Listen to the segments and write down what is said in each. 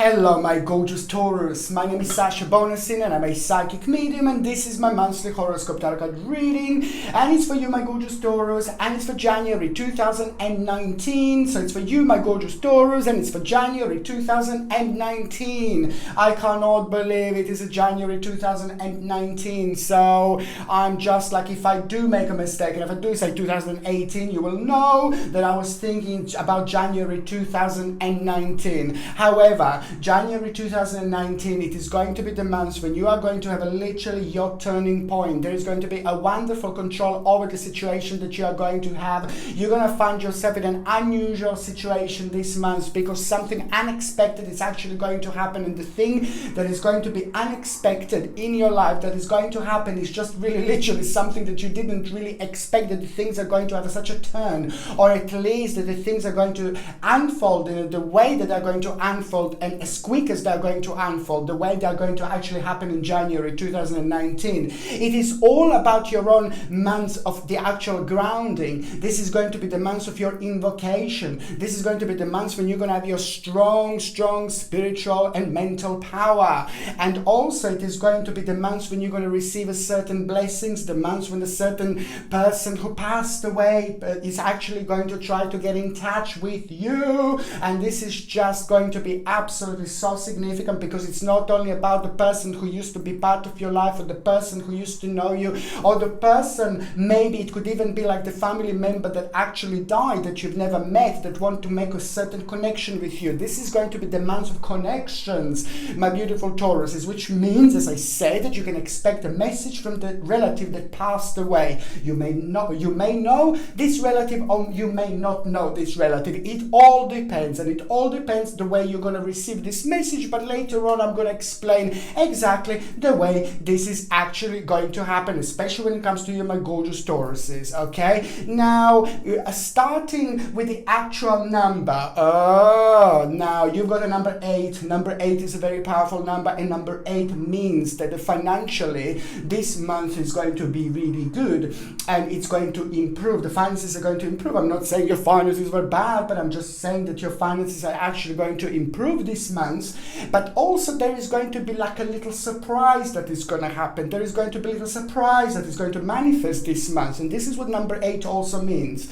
Hello my gorgeous Taurus, my name is Sasha Bonasin and I'm a psychic medium, and this is my monthly horoscope tarot card reading, and it's for you my gorgeous Taurus, and it's for January 2019. So it's for you my gorgeous Taurus, and it's for January 2019. I cannot believe it is a January 2019, so I'm just like, if I do make a mistake and if I do say 2018, you will know that I was thinking about January 2019. However, January 2019, it is going to be the month when you are going to have literally your turning point. There is going to be a wonderful control over the situation that you are going to have. You're going to find yourself in an unusual situation this month because something unexpected is actually going to happen, and the thing that is going to be unexpected in your life that is going to happen is just really literally something that you didn't really expect, that the things are going to have such a turn, or at least that the things are going to unfold in the way that they're going to unfold, and as quick as they're going to unfold, the way they're going to actually happen in January 2019. It is all about your own month of the actual grounding. This is going to be the month of your invocation. This is going to be the month when you're going to have your strong spiritual and mental power. And also it is going to be the month when you're going to receive a certain blessings, the month when a certain person who passed away is actually going to try to get in touch with you. And this is just going to be absolutely so significant, because it's not only about the person who used to be part of your life, or the person who used to know you, or the person, maybe it could even be like the family member that actually died that you've never met, that want to make a certain connection with you. This is going to be the month of connections, my beautiful Tauruses, which means, as I said, that you can expect a message from the relative that passed away. You may know this relative, or you may not know this relative. It all depends, and it all depends the way you're going to receive this message, but later on I'm going to explain exactly the way this is actually going to happen, especially when it comes to you my gorgeous Tauruses. Okay, now starting with the actual number. Now you've got a number 8. Number 8 is a very powerful number, and number 8 means that financially this month is going to be really good, and it's going to improve. The finances are going to improve. I'm not saying your finances were bad, but I'm just saying that your finances are actually going to improve this month. But also there is going to be like a little surprise that is going to happen. There is going to be a little surprise that is going to manifest this month, and this is what number 8 also means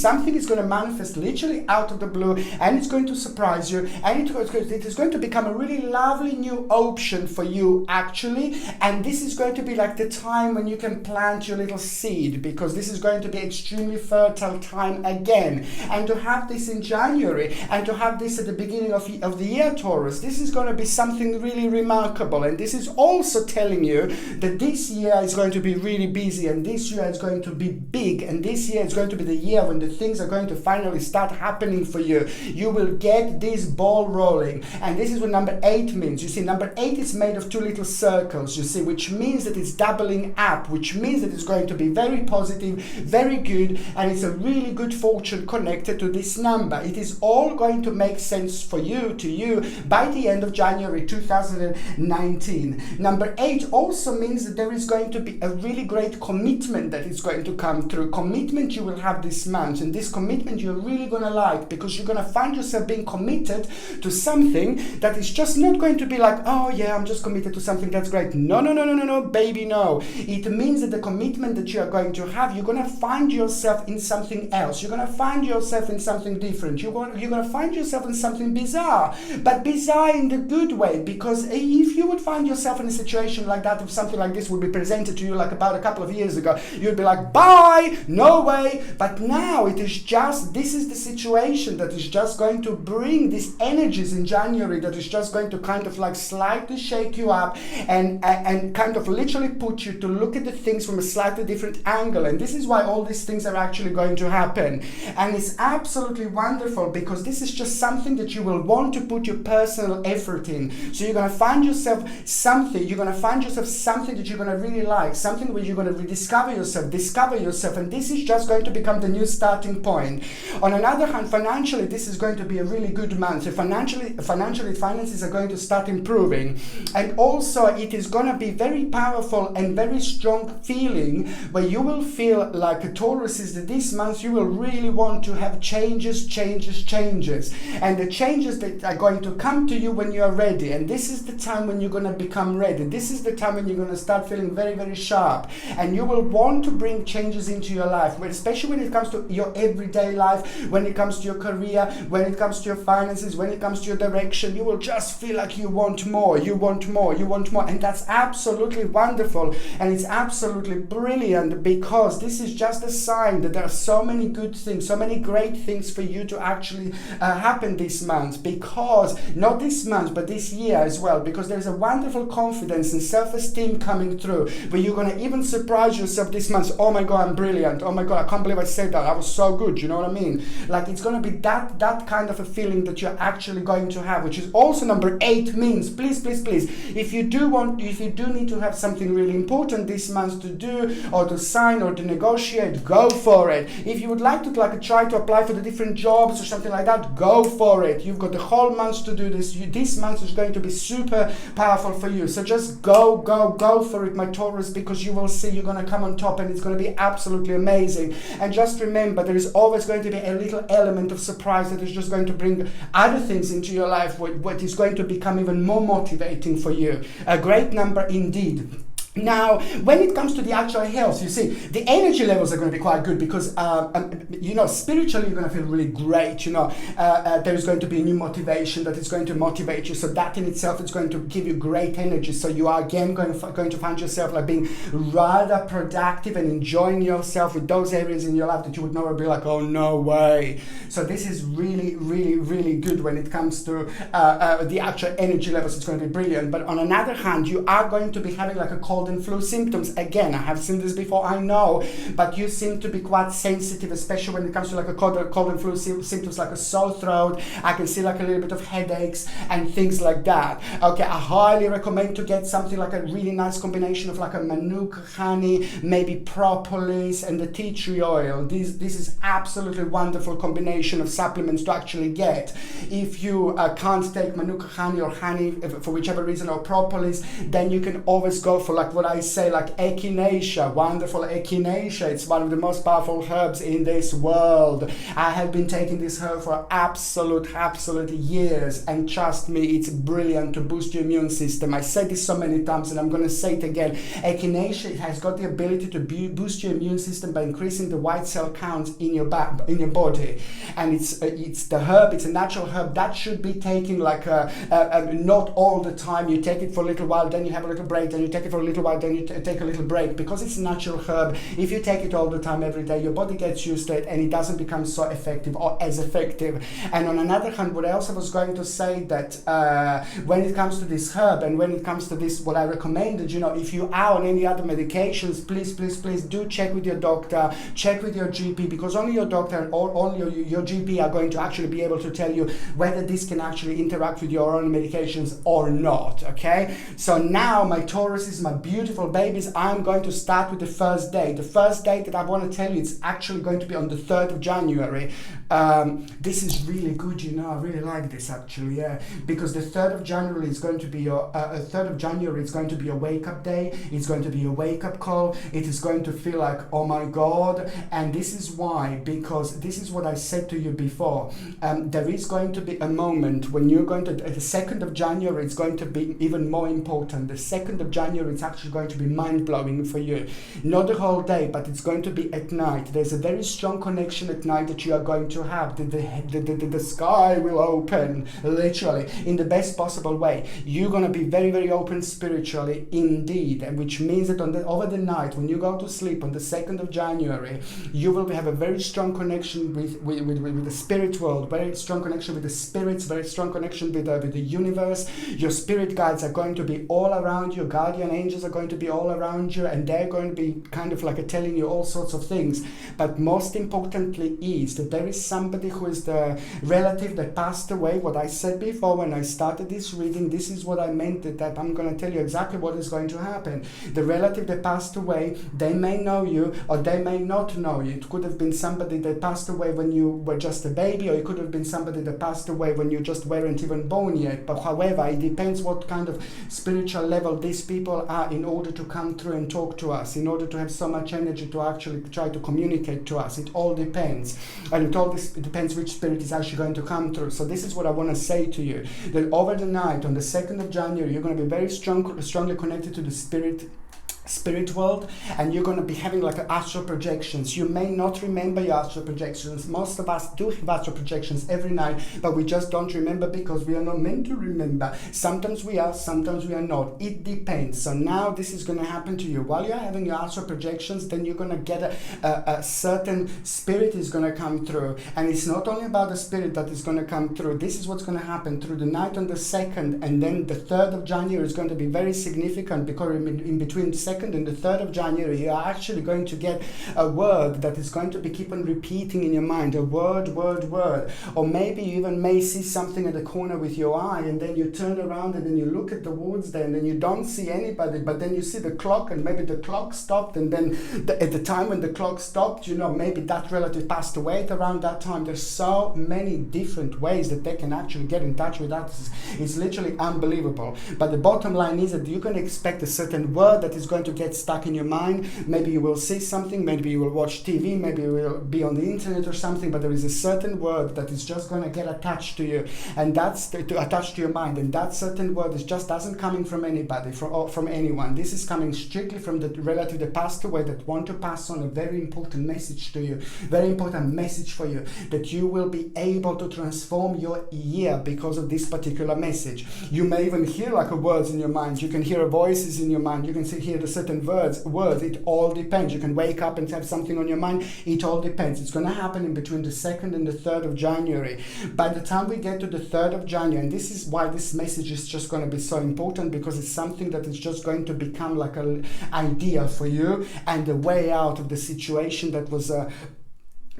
something is going to manifest literally out of the blue, and it's going to surprise you, and it is going to become a really lovely new option for you actually. And this is going to be like the time when you can plant your little seed, because this is going to be extremely fertile time again. And to have this in January, and to have this at the beginning of the year, Taurus, this is going to be something really remarkable. And this is also telling you that this year is going to be really busy, and this year is going to be big, and this year is going to be the year when the things are going to finally start happening for you. You will get this ball rolling, and this is what number 8 means. You see, number 8 is made of 2 little circles, you see, which means that it's doubling up, which means that it's going to be very positive, very good, and it's a really good fortune connected to this number. It is all going to make sense for you, to you, by the end of January 2019. Number 8 also means that there is going to be a really great commitment that is going to come through. Commitment you will have this month, and this commitment you're really going to like, because you're going to find yourself being committed to something that is just not going to be like, oh yeah, I'm just committed to something, that's great. No, baby, no. It means that the commitment that you are going to have, you're going to find yourself in something else. You're going to find yourself in something different. You're going to find yourself in something bizarre, but bizarre in the good way, because if you would find yourself in a situation like that, if something like this would be presented to you like about a couple of years ago, you'd be like, bye, no way. But now it is just, this is the situation that is just going to bring these energies in January, that is just going to kind of like slightly shake you up, and kind of literally put you to look at the things from a slightly different angle. And this is why all these things are actually going to happen, and it's absolutely wonderful, because this is just something that you will want to put your personal effort in. So you're going to find yourself something that you're going to really like, something where you're going to discover yourself, and this is just going to become the new starting point. On another hand, financially, this is going to be a really good month. So financially, finances are going to start improving, and also it is going to be very powerful and very strong feeling, where you will feel like a Taurus is that this month you will really want to have changes, and the changes that are going to come to you when you are ready. And this is the time when you're going to become ready. This is the time when you're going to start feeling very, very sharp. And you will want to bring changes into your life, especially when it comes to your everyday life, when it comes to your career, when it comes to your finances, when it comes to your direction. You will just feel like you want more, you want more, you want more. And that's absolutely wonderful. And it's absolutely brilliant, because this is just a sign that there are so many good things, so many great things for you to actually happen this month. Because, not this month, but this year as well, because there's a wonderful confidence and self-esteem coming through, where you're going to even surprise yourself this month. Oh my God, I'm brilliant. Oh my God, I can't believe I said that. I was so good. You know what I mean? Like, it's going to be that kind of a feeling that you're actually going to have, which is also number 8 means, please, please, please, if you do need to have something really important this month to do, or to sign, or to negotiate, go for it. If you would like to try to apply for the different jobs or something like that, go for it. You've got the whole month to do this. This month is going to be super powerful for you. So just go for it, my Taurus, because you will see you're going to come on top, and it's going to be absolutely amazing. And just remember, there is always going to be a little element of surprise that is just going to bring other things into your life, what is going to become even more motivating for you. A great number indeed. Now, when it comes to the actual health, you see, the energy levels are going to be quite good, because, spiritually you're going to feel really great. There's going to be a new motivation that is going to motivate you. So that in itself is going to give you great energy. So you are again going to find yourself like being rather productive and enjoying yourself with those areas in your life that you would never be like, oh, no way. So this is really, really, really good when it comes to the actual energy levels. It's going to be brilliant. But on another hand, you are going to be having like a cold and flu symptoms. Again, I have seen this before, I know, but you seem to be quite sensitive, especially when it comes to like a cold and flu symptoms, like a sore throat. I can see like a little bit of headaches and things like that. Okay, I highly recommend to get something like a really nice combination of like a manuka honey, maybe propolis, and the tea tree oil. This is absolutely wonderful combination of supplements to actually get. If you can't take manuka honey or honey for whichever reason, or propolis, then you can always go for like what I say, like echinacea, wonderful echinacea. It's one of the most powerful herbs in this world. I have been taking this herb for absolute years, and trust me, it's brilliant to boost your immune system. I said this so many times, and I'm going to say it again. Echinacea has got the ability to boost your immune system by increasing the white cell counts in your body. And it's the herb. It's a natural herb that should be taken like not all the time. You take it for a little while, then you have a little break, then you take it for a little while, then you take a little break, because it's a natural herb. If you take it all the time every day, your body gets used to it, and it doesn't become so effective or as effective. And on another hand, what else I was going to say, that when it comes to this herb, and when it comes to this, what I recommended, if you are on any other medications, please do check with your doctor, check with your GP, because only your doctor and only your GP are going to actually be able to tell you whether this can actually interact with your own medications or not. Okay, so now my Tauruses, my beautiful babies, I'm going to start with the first day. The first day that I want to tell you, it's actually going to be on the 3rd of January. This is really good, I really like this actually, yeah, because the 3rd of January is going to be your 3rd of January is going to be a wake-up day. It's going to be a wake-up call. It is going to feel like, oh my God. And this is why, because this is what I said to you before. There is going to be a moment when you're going to, the 2nd of January, it's going to be even more important. The 2nd of January, it's actually going to be mind-blowing for you. Not the whole day, but it's going to be at night. There's a very strong connection at night that you are going to have. The sky will open, literally, in the best possible way. You're going to be very, very open spiritually indeed, and which means that over the night, when you go to sleep on the 2nd of January, you will have a very strong connection with the spirit world, very strong connection with the spirits, very strong connection with the universe. Your spirit guides are going to be all around you. Guardian angels are going to be all around you, and they're going to be kind of like telling you all sorts of things. But most importantly is that there is somebody who is the relative that passed away. What I said before when I started this reading, this is what I meant, that I'm going to tell you exactly what is going to happen. The relative that passed away, they may know you or they may not know you. It could have been somebody that passed away when you were just a baby, or it could have been somebody that passed away when you just weren't even born yet. But however, it depends what kind of spiritual level these people are in order to come through and talk to us, in order to have so much energy to actually try to communicate to us. It all depends. And it depends which spirit is actually going to come through. So this is what I want to say to you, that over the night, on the 2nd of January, you're going to be very strongly connected to the spirit world, and you're going to be having like astral projections. You may not remember your astral projections. Most of us do have astral projections every night, but we just don't remember because we are not meant to remember. Sometimes we are, sometimes we are not. It depends. So now this is going to happen to you while you're having your astral projections. Then you're going to get a certain spirit is going to come through, and it's not only about the spirit that is going to come through. This is what's going to happen through the night on the 2nd, and then the 3rd of January is going to be very significant, because in between the 2nd and the 3rd of January, you are actually going to get a word that is going to be keep on repeating in your mind, a word, or maybe you even may see something at the corner with your eye, and then you turn around and then you look at the woods there, and then you don't see anybody, but then you see the clock, and maybe the clock stopped, and then at the time when the clock stopped, maybe that relative passed away at around that time. There's so many different ways that they can actually get in touch with us. It's literally unbelievable. But the bottom line is that you can expect a certain word that is going to get stuck in your mind. Maybe you will see something, maybe you will watch TV, maybe you will be on the internet or something, but there is a certain word that is just going to get attached to you, and that's attached to your mind, and that certain word is just doesn't coming from anybody, from anyone. This is coming strictly from the relative that passed away, that want to pass on a very important message to you, very important message for you, that you will be able to transform your year because of this particular message. You may even hear like a words in your mind, you can hear voices in your mind, you can hear the certain words. It all depends. You can wake up and have something on your mind. It all depends. It's going to happen in between the 2nd and the 3rd of January. By the time we get to the 3rd of January, and this is why this message is just going to be so important, because it's something that is just going to become like an idea for you and a way out of the situation that was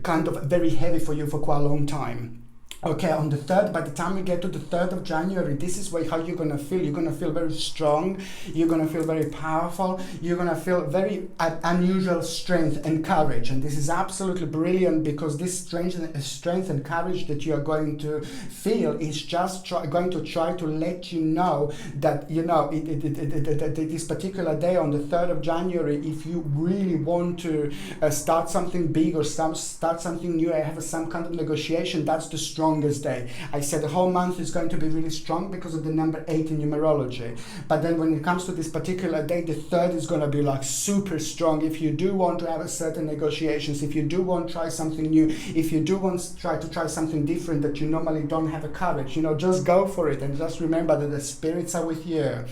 kind of very heavy for you for quite a long time. Okay, on the 3rd, by the time you get to the 3rd of January, this is how you're going to feel. You're going to feel very strong. You're going to feel very powerful. You're going to feel very unusual strength and courage. And this is absolutely brilliant, because this strength and courage that you are going to feel is just going to try to let you know that, this particular day on the 3rd of January, if you really want to start something big or start something new, have some kind of negotiation, that's the strongest day. I said the whole month is going to be really strong because of the number 8 in numerology. But then when it comes to this particular day, the 3rd is going to be like super strong. If you do want to have a certain negotiations, if you do want to try something new, if you do want to try something different that you normally don't have a courage, just go for it, and just remember that the spirits are with you.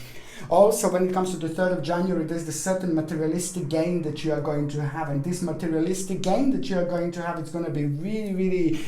Also, when it comes to the 3rd of January, there's the certain materialistic gain that you are going to have. And this materialistic gain that you are going to have, it's going to be really, really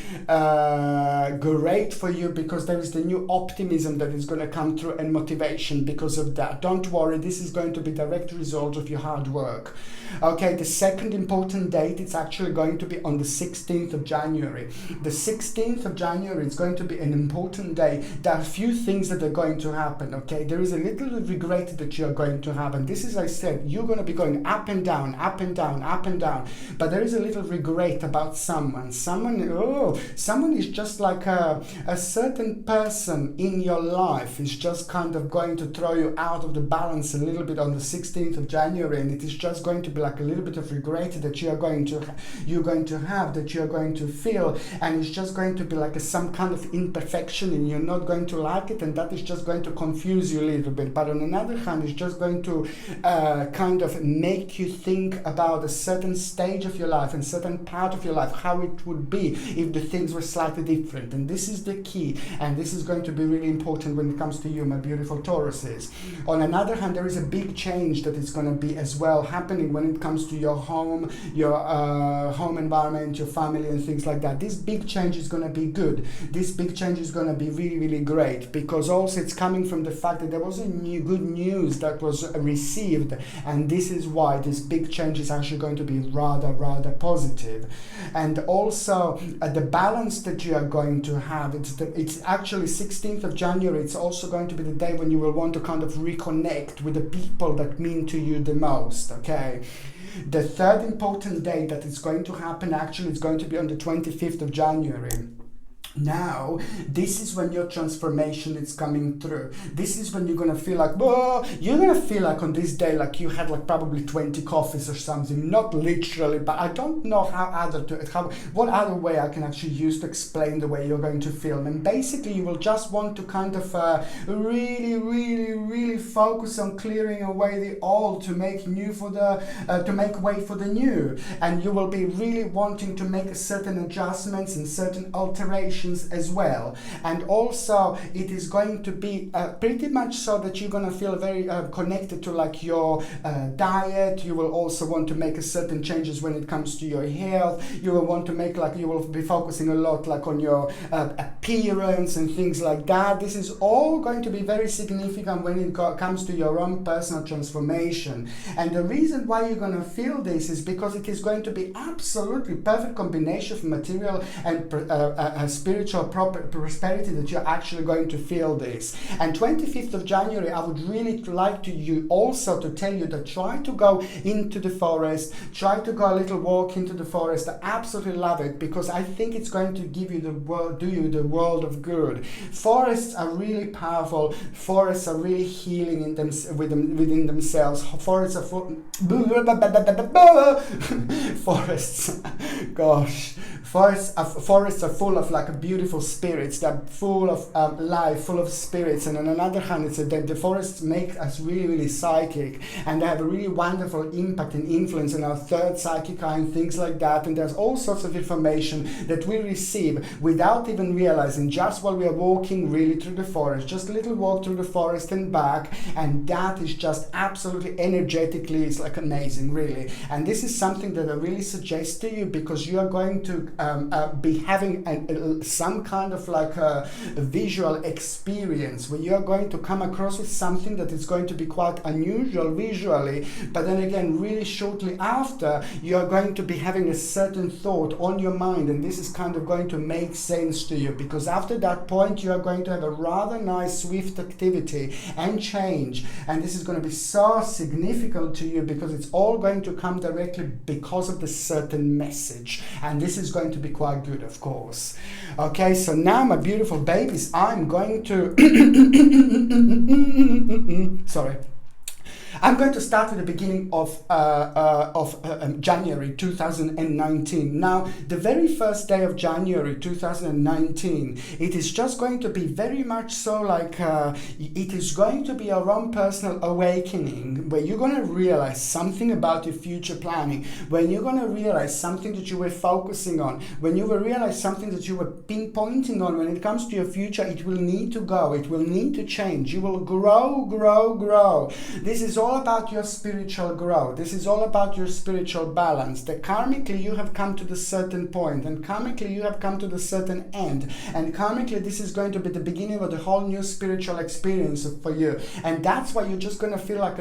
great for you, because there is the new optimism that is going to come through, and motivation because of that. Don't worry, this is going to be direct result of your hard work. Okay, the second important date, it's actually going to be on the 16th of January. The 16th of January is going to be an important day. There are a few things that are going to happen, okay? There is a little regret that you are going to have, and this is, I said, you're going to be going up and down, up and down, up and down, but there is a little regret about someone is just like a certain person in your life is just kind of going to throw you out of the balance a little bit on the 16th of January, and it is just going to be like a little bit of regret that you're going to have, that you're going to feel, and it's just going to be like some kind of imperfection, and you're not going to like it, and that is just going to confuse you a little bit. But on another hand, it's just going to kind of make you think about a certain stage of your life and certain part of your life, how it would be if the things were slightly different. And this is the key, and this is going to be really important when it comes to you, my beautiful Tauruses. On another hand, there is a big change that is going to be as well happening when it comes to your home environment, your family, and things like that. This big change is going to be good. This big change is going to be really, really great, because also it's coming from the fact that there was a good news that was received, and this is why this big change is actually going to be rather positive. And also the balance that you are going to have, it's actually 16th of January. It's also going to be the day when you will want to kind of reconnect with the people that mean to you the most, okay? The third important day that is going to happen, actually, it's going to be on the 25th of January. Now, this is when your transformation is coming through. This is when you're gonna feel like, whoa, you're gonna feel like on this day like you had like probably 20 coffees or something. Not literally, but I don't know what other way I can actually use to explain the way you're going to feel. And basically, you will just want to kind of really focus on clearing away the old to make new for the to make way for the new. And you will be really wanting to make certain adjustments and certain alterations as well. And also it is going to be pretty much so that you're going to feel very connected to like your diet. You will also want to make a certain changes when it comes to your health. You will want to make like, you will be focusing a lot like on your appearance and things like that. This is all going to be very significant when it comes to your own personal transformation. And the reason why you're going to feel this is because it is going to be absolutely perfect combination of material and spiritual prosperity that you're actually going to feel this. And 25th of January, I would really like to you also to tell you that try to go into the forest, try to go a little walk into the forest. I absolutely love it because I think it's going to give you the world, do you the world of good. Forests are really powerful. Forests are really healing in them, within themselves. Forests are full forests. Gosh. Forests are full of like beautiful spirits. They're full of life, full of spirits. And on another hand, it's that the forests make us really psychic, and they have a really wonderful impact and influence on our third psychic eye and things like that. And there's all sorts of information that we receive without even realizing, just while we are walking really through the forest, just a little walk through the forest and back. And that is just absolutely energetically, it's like amazing, really. And this is something that I really suggest to you, because you are going to be having some kind of like a visual experience where you are going to come across with something that is going to be quite unusual visually, but then again really shortly after you are going to be having a certain thought on your mind, and this is kind of going to make sense to you, because after that point you are going to have a rather nice swift activity and change, and this is going to be so significant to you because it's all going to come directly because of the certain message, and this is going to be quite good, of course. Okay, so now my beautiful babies, I'm going to sorry. I'm going to start at the beginning of January 2019. Now, the very first day of January 2019, it is just going to be very much so like, it is going to be your own personal awakening, where you're going to realize something about your future planning, when you're going to realize something that you were focusing on, when you will realize something that you were pinpointing on. When it comes to your future, it will need to go, it will need to change, you will grow. This is all about your spiritual growth. This is all about your spiritual balance. That karmically you have come to the certain point, and karmically you have come to the certain end, and karmically this is going to be the beginning of the whole new spiritual experience for you. And that's why you're just going to feel like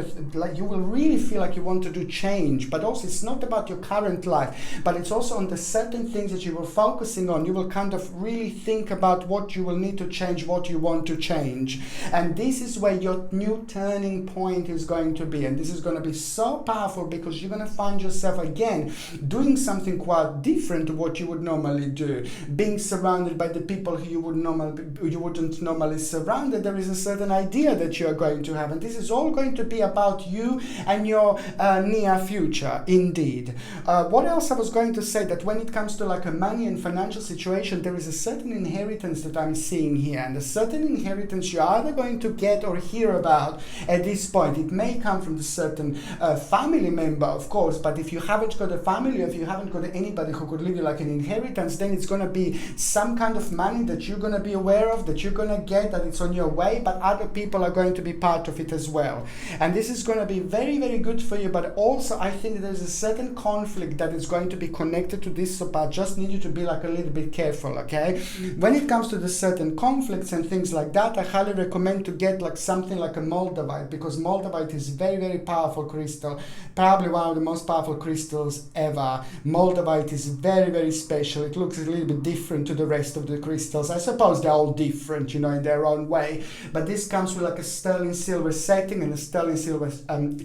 you will really feel like you want to do change. But also it's not about your current life, but it's also on the certain things that you were focusing on. You will kind of really think about what you will need to change, what you want to change. And this is where your new turning point is going to be. And this is going to be so powerful, because you're going to find yourself again doing something quite different to what you would normally do, being surrounded by the people who you wouldn't normally surround. There is a certain idea that you are going to have, and this is all going to be about you and your near future, indeed. What else I was going to say, that when it comes to like a money and financial situation, there is a certain inheritance that I'm seeing here, and a certain inheritance you're either going to get or hear about at this point. It may come from the certain family member, of course, but if you haven't got a family, if you haven't got anybody who could leave you like an inheritance, then it's going to be some kind of money that you're going to be aware of, that you're going to get, that it's on your way, but other people are going to be part of it as well. And this is going to be very good for you. But also I think there's a certain conflict that is going to be connected to this, so I just need you to be like a little bit careful, okay? When it comes to the certain conflicts and things like that, I highly recommend to get like something like a moldavite, because moldavite is very powerful crystal, probably one of the most powerful crystals ever. Moldavite is very special. It looks a little bit different to the rest of the crystals. I suppose they're all different, in their own way, but this comes with like a sterling silver setting and a sterling silver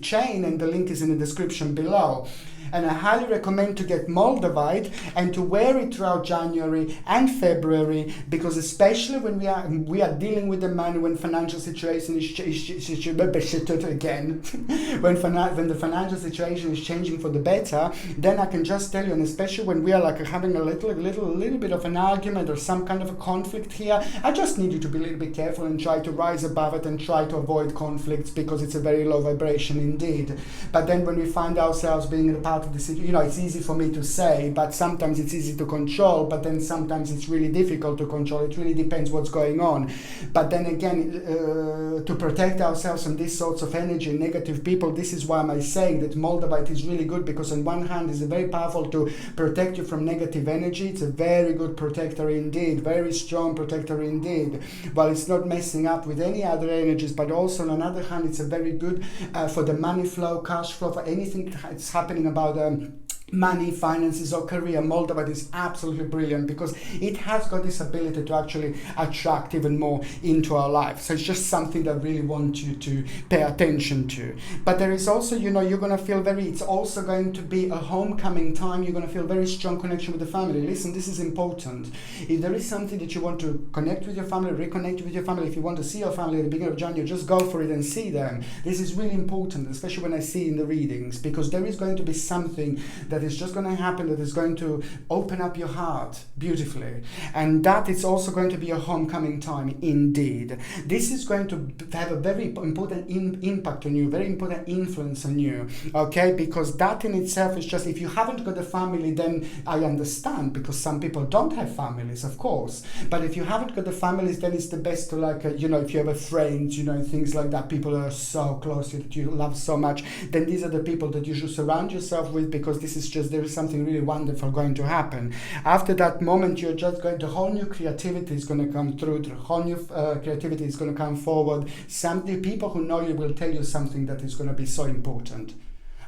chain, and the link is in the description below. And I highly recommend to get Moldavite and to wear it throughout January and February, because especially when we are dealing with the money, when financial situation is again, when the financial situation is changing for the better, then I can just tell you, and especially when we are like having a little bit of an argument or some kind of a conflict here, I just need you to be a little bit careful and try to rise above it and try to avoid conflicts, because it's a very low vibration indeed. But then when we find ourselves being a part of the situation, it's easy for me to say, but sometimes it's easy to control, but then sometimes it's really difficult to control. It really depends what's going on. But then again, to protect ourselves from these sorts of energy, negative people, this is why I'm saying that Moldavite is really good, because on one hand it's very powerful to protect you from negative energy. It's a very good protector indeed, very strong protector indeed. While it's not messing up with any other energies, but also on another hand, it's a very good for the money flow, cash flow, for anything that's happening about money, finances or career. Moldavite is absolutely brilliant, because it has got this ability to actually attract even more into our life. So it's just something that I really want you to pay attention to. But there is also, you're going to feel it's also going to be a homecoming time. You're going to feel very strong connection with the family. Listen, this is important. If there is something that you want to connect with your family, reconnect with your family, if you want to see your family at the beginning of January, just go for it and see them. This is really important, especially when I see in the readings, because there is going to be something that is just going to happen that is going to open up your heart beautifully, and that is also going to be a homecoming time indeed. This is going to have a very important impact on you, very important influence on you, okay? Because that in itself is just, if you haven't got a family, then I understand, because some people don't have families, of course. But if you haven't got the families, then it's the best to if you have a friend, and things like that, people that are so close to you that you love so much, then these are the people that you should surround yourself with, because this is just, there is something really wonderful going to happen. After that moment, you're just going, the whole new creativity is going to come through, the whole new creativity is going to come forward. The people who know you will tell you something that is going to be so important.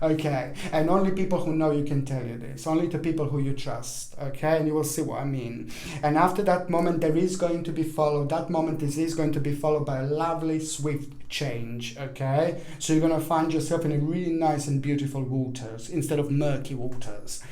Okay, and only people who know you can tell you this, only the people who you trust, okay, and you will see what I mean. And after that moment, there is going to be followed, that moment is going to be followed by a lovely, swift change, okay? So you're going to find yourself in a really nice and beautiful waters instead of murky waters.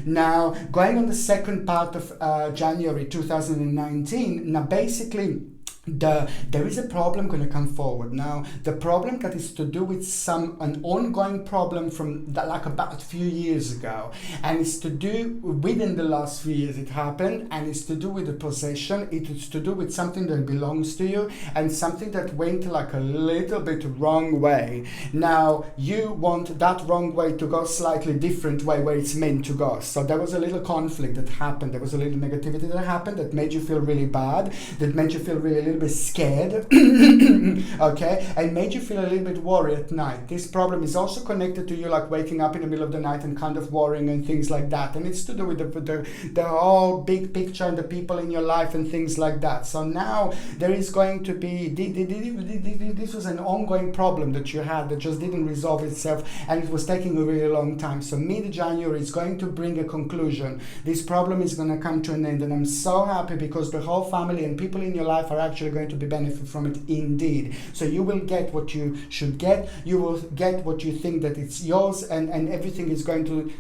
Now, going on the second part of January 2019, now basically, there is a problem going to come forward. Now, the problem that is to do with an ongoing problem from about a few years ago, and it's to do within the last few years it happened, and it's to do with the possession. It is to do with something that belongs to you and something that went a little bit wrong way. Now, you want that wrong way to go slightly different way where it's meant to go. So there was a little conflict that happened. There was a little negativity that happened that made you feel really bad, that made you feel really bit scared, okay, and made you feel a little bit worried at night. This problem is also connected to you waking up in the middle of the night and kind of worrying and things like that, and it's to do with the whole big picture and the people in your life and things like that. So now there is going to be, this was an ongoing problem that you had that just didn't resolve itself, and it was taking a really long time. So mid-January is going to bring a conclusion. This problem is going to come to an end, and I'm so happy, because the whole family and people in your life are actually going to be benefit from it indeed. So you will get what you should get, you will get what you think that it's yours, and everything is going to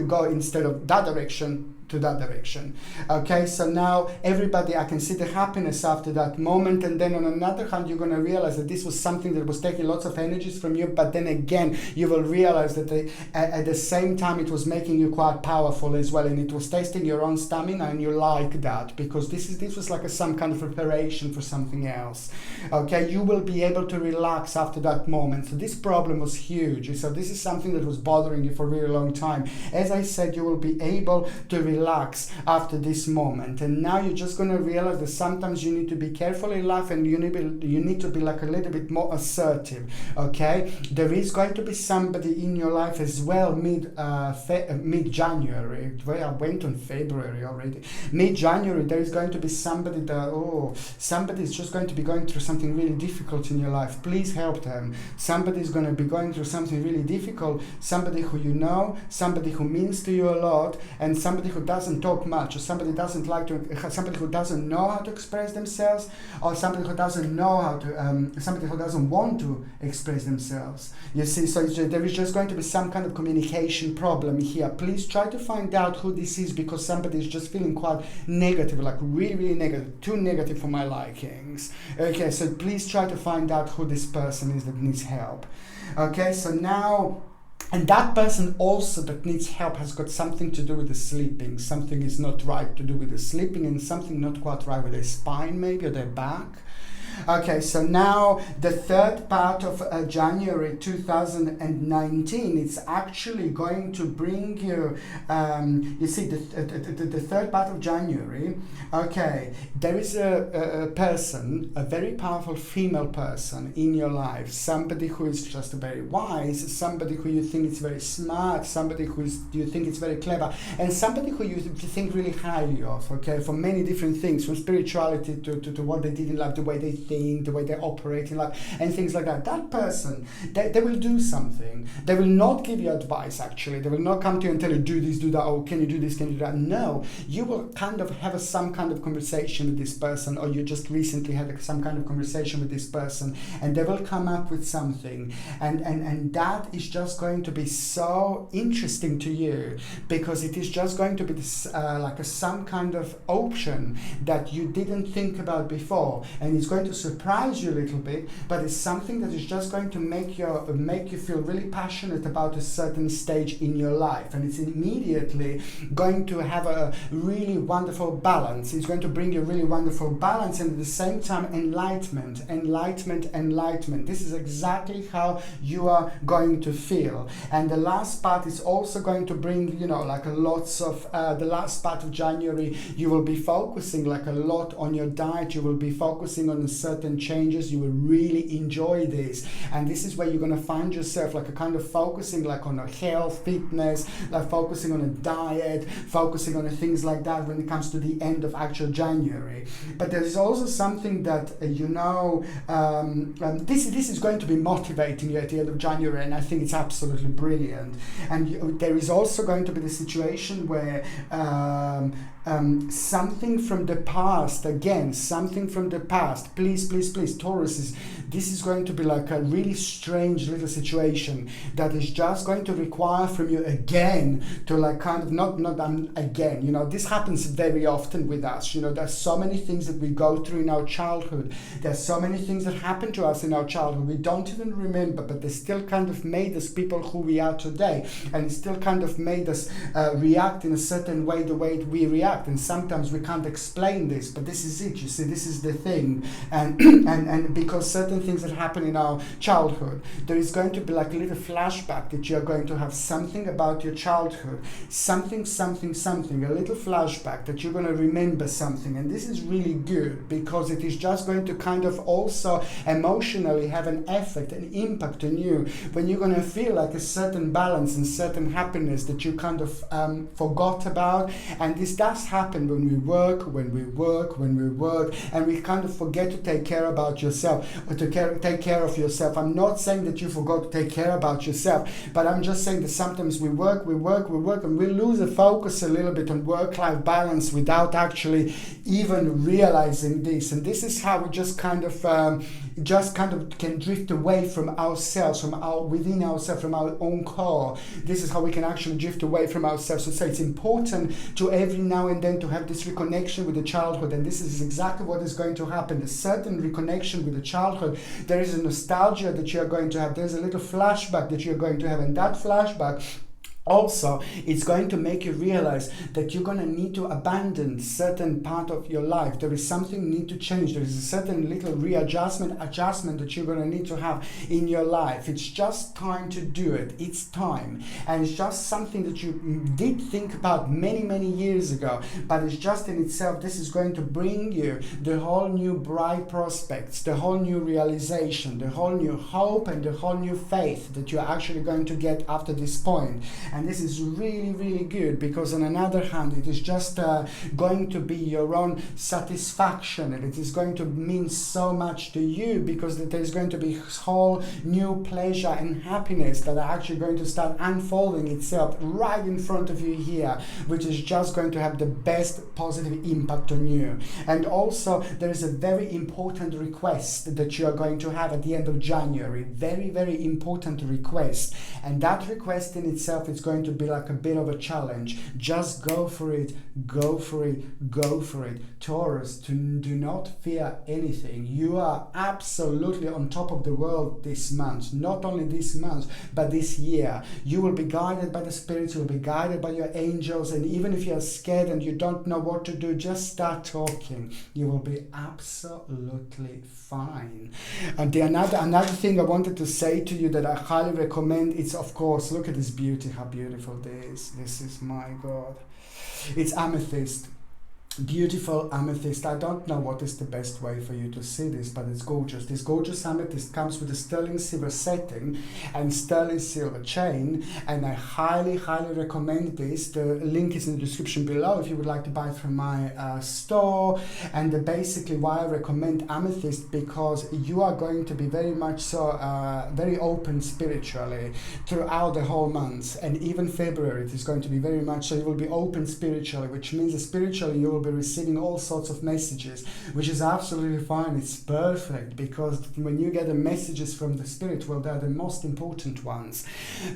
go instead of that direction to that direction. Okay, so now everybody, I can see the happiness after that moment, and then on another hand, you're going to realize that this was something that was taking lots of energies from you, but then again, you will realize that at the same time, it was making you quite powerful as well, and it was testing your own stamina, and you like that, because this was some kind of preparation for something else. Okay, you will be able to relax after that moment. So this problem was huge. So this is something that was bothering you for a really long time. As I said, you will be able to relax after this moment, and now you're just going to realize that sometimes you need to be careful in life, and you need to be a little bit more assertive. Okay, there is going to be somebody in your life as well mid-January. Well, I went on February already. Mid-January, there is going to be somebody somebody is just going to be going through something really difficult in your life. Please help them. Somebody is going to be going through something really difficult, somebody who you know, somebody who means to you a lot, and somebody who doesn't talk much, or somebody doesn't like to, somebody who doesn't know how to express themselves, or somebody who doesn't know how to, somebody who doesn't want to express themselves. You see, so there is just going to be some kind of communication problem here. Please try to find out who this is, because somebody is just feeling quite negative, like really, really negative, too negative for my likings. Okay, so please try to find out who this person is that needs help. Okay, so now, and that person also that needs help has got something to do with the sleeping. Something is not right to do with the sleeping, and something not quite right with their spine maybe, or their back. Okay, so now the third part of January 2019, it's actually going to bring you, you see, the third part of January, okay, there is a person, a very powerful female person in your life, somebody who is just very wise, somebody who you think is very smart, somebody who you think is very clever, and somebody who you think really highly of, okay, for many different things, from spirituality to what they did in life, the way they think, the way they operate in life, and things like that. That person, they will do something. They will not give you advice, actually. They will not come to you and tell you, do this, do that, oh, can you do this, can you do that? No, you will kind of have some kind of conversation with this person, or you just recently had some kind of conversation with this person, and they will come up with something, and that is just going to be so interesting to you, because it is just going to be this, some kind of option that you didn't think about before, and it's going to surprise you a little bit, but it's something that is just going to make you feel really passionate about a certain stage in your life, and it's immediately going to have a really wonderful balance. It's going to bring you really wonderful balance, and at the same time enlightenment. This is exactly how you are going to feel. And the last part is also going to bring, lots of the last part of January, you will be focusing like a lot on your diet. You will be focusing on certain changes. You will really enjoy this, and this is where you're going to find yourself like a kind of focusing like on a health, fitness, like focusing on a diet, focusing on things like that when it comes to the end of actual January. But there is also something that this is going to be motivating you at the end of January, and I think it's absolutely brilliant. And there is also going to be the situation where something from the past, please, Taurus, this is going to be like a really strange little situation that is just going to require from you again to like kind of not again, this happens very often with us. There's so many things that we go through in our childhood. There's so many things that happen to us in our childhood we don't even remember, but they still kind of made us people who we are today, and it still kind of made us react in a certain way, the way we react. And sometimes we can't explain this, but this is it. You see, this is the thing, and because certain things that happen in our childhood, there is going to be like a little flashback that you are going to have something about your childhood, something, a little flashback that you're going to remember something. And this is really good, because it is just going to kind of also emotionally have an effect, an impact on you, when you're going to feel like a certain balance and certain happiness that you kind of forgot about. And this does happen when we work, and we kind of forget to take care about yourself, or to take care of yourself. I'm not saying that you forgot to take care about yourself, but I'm just saying that sometimes we work, and we lose the focus a little bit on work-life balance without actually even realizing this. And this is how we just kind of can drift away from ourselves, within ourselves, from our own core. This is how we can actually drift away from ourselves. So it's important to every now and then to have this reconnection with the childhood, and this is exactly what is going to happen. A certain reconnection with the childhood. There is a nostalgia that you are going to have. There's a little flashback that you're going to have, and that flashback also, it's going to make you realize that you're going to need to abandon certain part of your life. There is something you need to change. There is a certain little adjustment that you're going to need to have in your life. It's just time to do it. It's time. And it's just something that you did think about many years ago. But it's just in itself, this is going to bring you the whole new bright prospects, the whole new realization, the whole new hope, and the whole new faith that you're actually going to get after this point. And And this is really, really good, because on another hand, it is just going to be your own satisfaction, and it is going to mean so much to you, because there is going to be whole new pleasure and happiness that are actually going to start unfolding itself right in front of you here, which is just going to have the best positive impact on you. And also, there is a very important request that you are going to have at the end of January. Very, very important request. And that request in itself is going to be like a bit of a challenge. Just go for it, go for it, go for it. Taurus, do not fear anything. You are absolutely on top of the world this month. Not only this month, but this year. You will be guided by the spirits, you will be guided by your angels, and even if you're scared and you don't know what to do, just start talking. You will be absolutely fine. And another thing I wanted to say to you that I highly recommend is, of course, look at this beauty, how beautiful this is, my God. It's amethyst. Beautiful amethyst. I don't know what is the best way for you to see this, but it's gorgeous. This gorgeous amethyst comes with a sterling silver setting and sterling silver chain, and I highly, highly recommend this. The link is in the description below if you would like to buy it from my store. And basically why I recommend amethyst, because you are going to be very much so very open spiritually throughout the whole month, and even February it is going to be very much so. You will be open spiritually, which means that spiritually you will be receiving all sorts of messages, which is absolutely fine. It's perfect, because when you get the messages from the spirit world, they're the most important ones.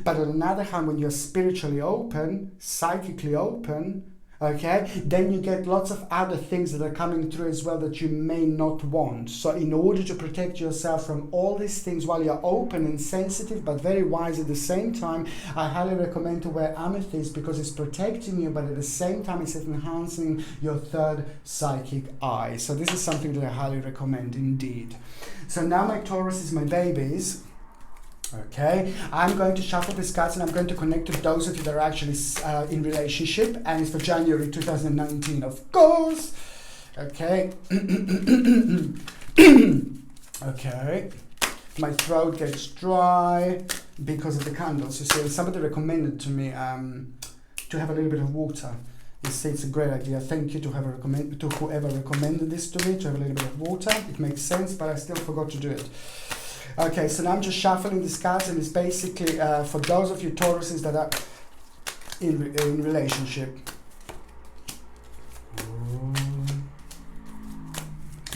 But on the other hand, when you're spiritually open, psychically open, okay, then you get lots of other things that are coming through as well that you may not want. So in order to protect yourself from all these things while you're open and sensitive but very wise at the same time, I highly recommend to wear amethyst, because it's protecting you, but at the same time it's enhancing your third psychic eye. So this is something that I highly recommend indeed. So now, my Tauruses, my babies, okay, I'm going to shuffle these cards and I'm going to connect to those of you that are actually in relationship, and it's for January 2019, of course. Okay. Okay. My throat gets dry because of the candles. You see, somebody recommended to me to have a little bit of water. They say it's a great idea. Thank you to whoever recommended this to me, to have a little bit of water. It makes sense, but I still forgot to do it. Okay, so now I'm just shuffling these cards, and it's basically for those of you Tauruses that are in relationship.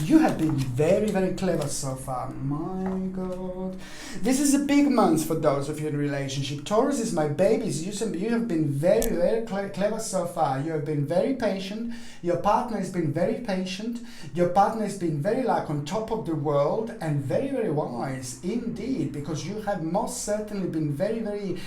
You have been very, very clever so far. My God. This is a big month for those of you in relationship. Taurus is my babies. You have been very, very clever so far. You have been very patient. Your partner has been very patient. Your partner has been very on top of the world and very, very wise indeed, because you have most certainly been very, very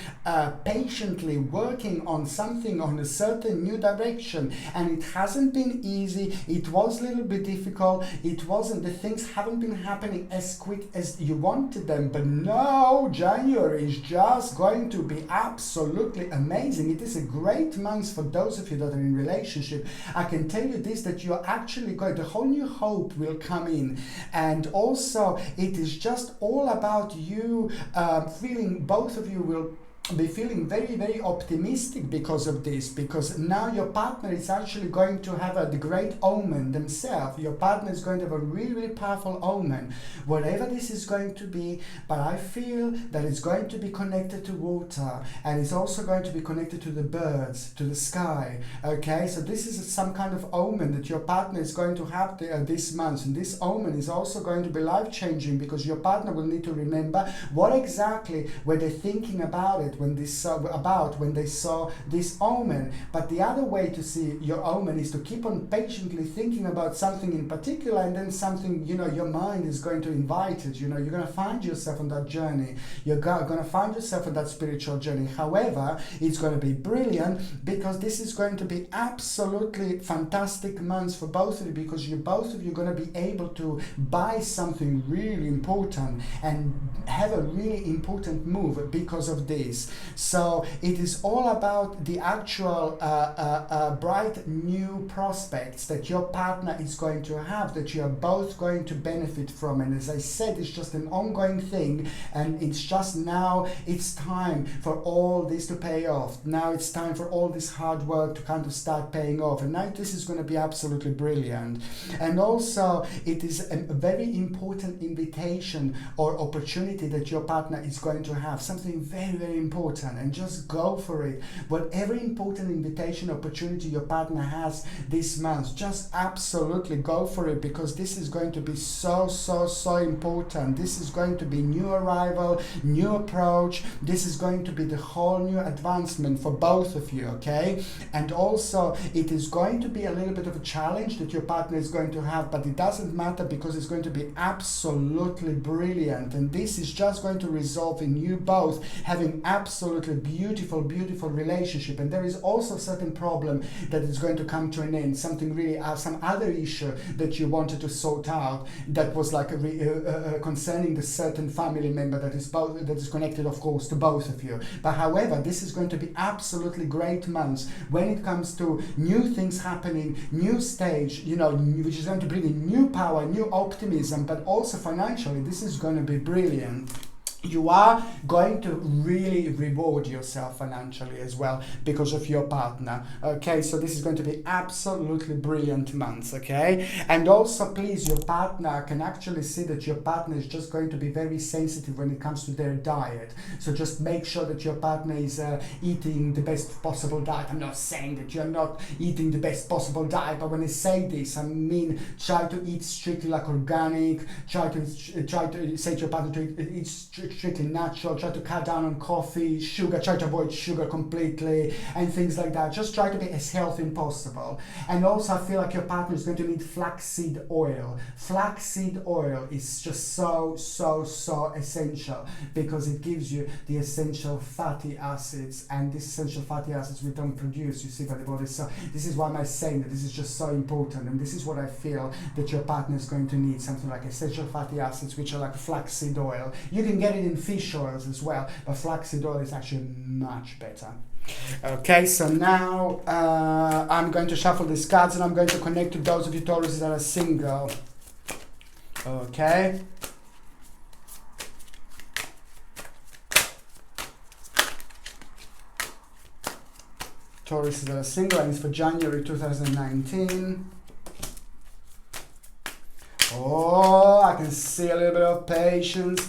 patiently working on something, on a certain new direction. And it hasn't been easy. It was a little bit difficult. It wasn't, the things haven't been happening as quick as you wanted them, but now January is just going to be absolutely amazing. It is a great month for those of you that are in relationship. I can tell you this, that you're actually going, the whole new hope will come in, and also it is just all about you feeling, both of you will be feeling very, very optimistic because of this, because now your partner is actually going to have the great omen themselves. Your partner is going to have a really, really powerful omen, whatever this is going to be, but I feel that it's going to be connected to water, and it's also going to be connected to the birds, to the sky. Okay, so this is some kind of omen that your partner is going to have this month, and this omen is also going to be life-changing, because your partner will need to remember what exactly were they thinking about it when they saw this omen. But the other way to see your omen is to keep on patiently thinking about something in particular, and then something, your mind is going to invite it. You're going to find yourself on that journey. You're going to find yourself on that spiritual journey. However, it's going to be brilliant, because this is going to be absolutely fantastic months for both of you, because both of you are going to be able to buy something really important and have a really important move because of this. this. So it is all about the actual bright new prospects that your partner is going to have, that you are both going to benefit from. And as I said, it's just an ongoing thing, and it's just now it's time for all this to pay off. Now it's time for all this hard work to kind of start paying off, and now this is going to be absolutely brilliant. And also it is a very important invitation or opportunity that your partner is going to have, something very, very important, and just go for it. Whatever important invitation opportunity your partner has this month, just absolutely go for it, because this is going to be so important. This is going to be new arrival, new approach. This is going to be the whole new advancement for both of you, okay? And also it is going to be a little bit of a challenge that your partner is going to have, but it doesn't matter, because it's going to be absolutely brilliant. And this is just going to result in you both having absolutely beautiful relationship. And there is also a certain problem that is going to come to an end, something really some other issue that you wanted to sort out, that was like concerning the certain family member that is connected, of course, to both of you. But however, this is going to be absolutely great months when it comes to new things happening, new stage, you know, which is going to bring in new power, new optimism, but also financially this is going to be brilliant. You are going to really reward yourself financially as well because of your partner, okay? So this is going to be absolutely brilliant months, okay? And also, please, your partner can actually see that your partner is just going to be very sensitive when it comes to their diet. So just make sure that your partner is eating the best possible diet. I'm not saying that you're not eating the best possible diet, but when I say this, I mean try to eat strictly like organic, try to say to your partner to eat strictly natural, try to cut down on coffee, sugar, try to avoid sugar completely, and things like that. Just try to be as healthy as possible. And also I feel like your partner is going to need flaxseed oil. Flaxseed oil is just so essential, because it gives you the essential fatty acids, and these essential fatty acids we don't produce, you see, by the body. So this is why I'm saying that this is just so important, and this is what I feel that your partner is going to need, something like essential fatty acids, which are like flaxseed oil. You can get it in fish oils as well, but flaxseed oil is actually much better. Okay, so now I'm going to shuffle these cards, and I'm going to connect to those of you Taurus that are single. Okay. Taurus that are single, and it's for January 2019. Oh, I can see a little bit of patience.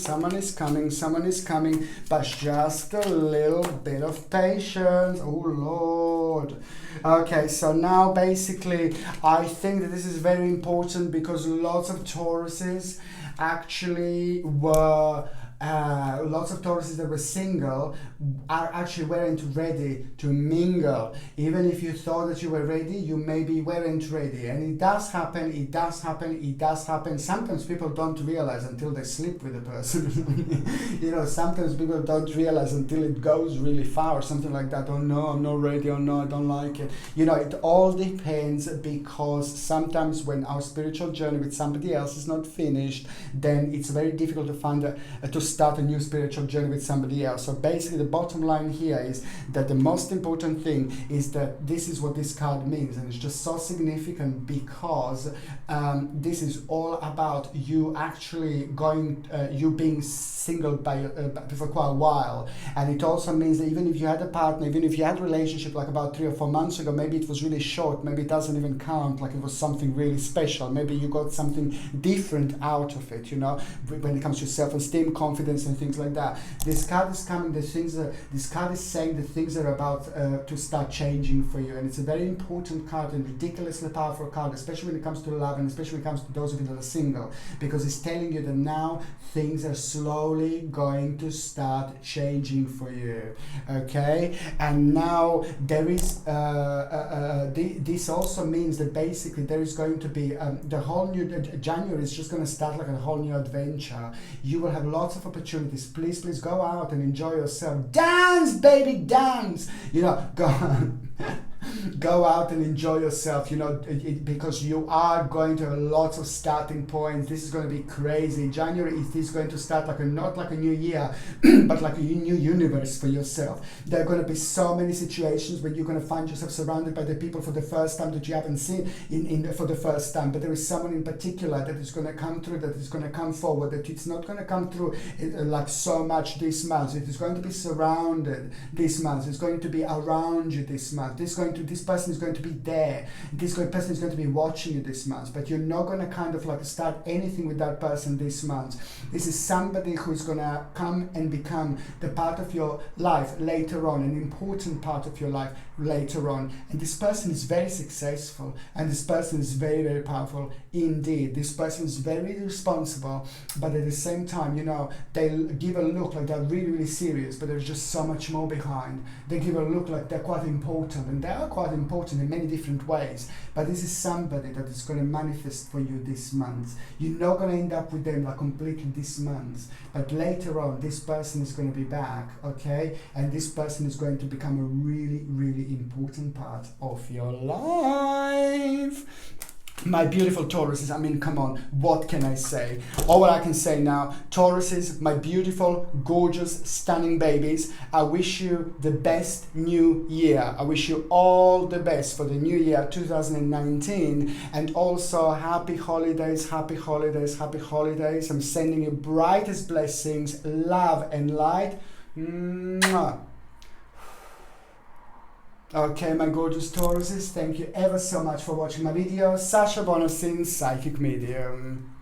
Someone is coming, but just a little bit of patience. Oh, Lord. Okay, so now basically, I think that this is very important, because lots of Tauruses actually were... lots of Tauruses that were single actually weren't ready to mingle. Even if you thought that you were ready, you maybe weren't ready. And it does happen. Sometimes people don't realize until they sleep with a person. You know, sometimes people don't realize until it goes really far or something like that. Oh no, I'm not ready. Oh no, I don't like it. You know, it all depends, because sometimes when our spiritual journey with somebody else is not finished, then it's very difficult to find to start a new spiritual journey with somebody else. So basically the bottom line here is that the most important thing is that this is what this card means, and it's just so significant, because this is all about you actually you being single for quite a while. And it also means that even if you had a partner, even if you had a relationship like about 3 or 4 months ago, maybe it was really short, maybe it doesn't even count, like it was something really special, maybe you got something different out of it, you know, when it comes to self-esteem, confidence, and things like that. This card is coming, this card is saying that things are about to start changing for you, and it's a very important card and ridiculously powerful card, especially when it comes to love, and especially when it comes to those of you that are single, because it's telling you that now things are slowly going to start changing for you, okay? And now there is this also means that basically there is going to be the whole new January is just going to start like a whole new adventure. You will have lots of opportunities. Please go out and enjoy yourself. Dance, baby, dance. You know, go on. go out and enjoy yourself, you know, because you are going to have lots of starting points. This is going to be crazy. January is going to start like not like a new year, but like a new universe for yourself. There are going to be so many situations where you're going to find yourself surrounded by the people for the first time that you haven't seen for the first time. But there is someone in particular that is going to come through, that is going to come forward, that it's not going to come through like so much this month. It is going to be surrounded this month. It's going to be around you this month. This person is going to be there. This person is going to be watching you this month. But you're not going to kind of like start anything with that person this month. This is somebody who's going to come and become the part of your life later on, an important part of your life later on. And this person is very successful, and this person is very, very powerful indeed. This person is very responsible, but at the same time, you know, they give a look like they're really, really serious, but there's just so much more behind. They give a look like they're quite important, and they are quite important in many different ways. But this is somebody that is going to manifest for you this month. You're not going to end up with them like completely this month, but later on this person is going to be back, okay? And this person is going to become a really, really important part of your life. My beautiful Tauruses, I mean, come on, what can I say? All what I can say now, Tauruses, my beautiful, gorgeous, stunning babies, I wish you the best new year. I wish you all the best for the new year 2019, and also happy holidays, happy holidays, happy holidays. I'm sending you brightest blessings, love and light. Mwah. Okay, my gorgeous Tauruses, thank you ever so much for watching my video. Sasha Bonasin, Psychic Medium.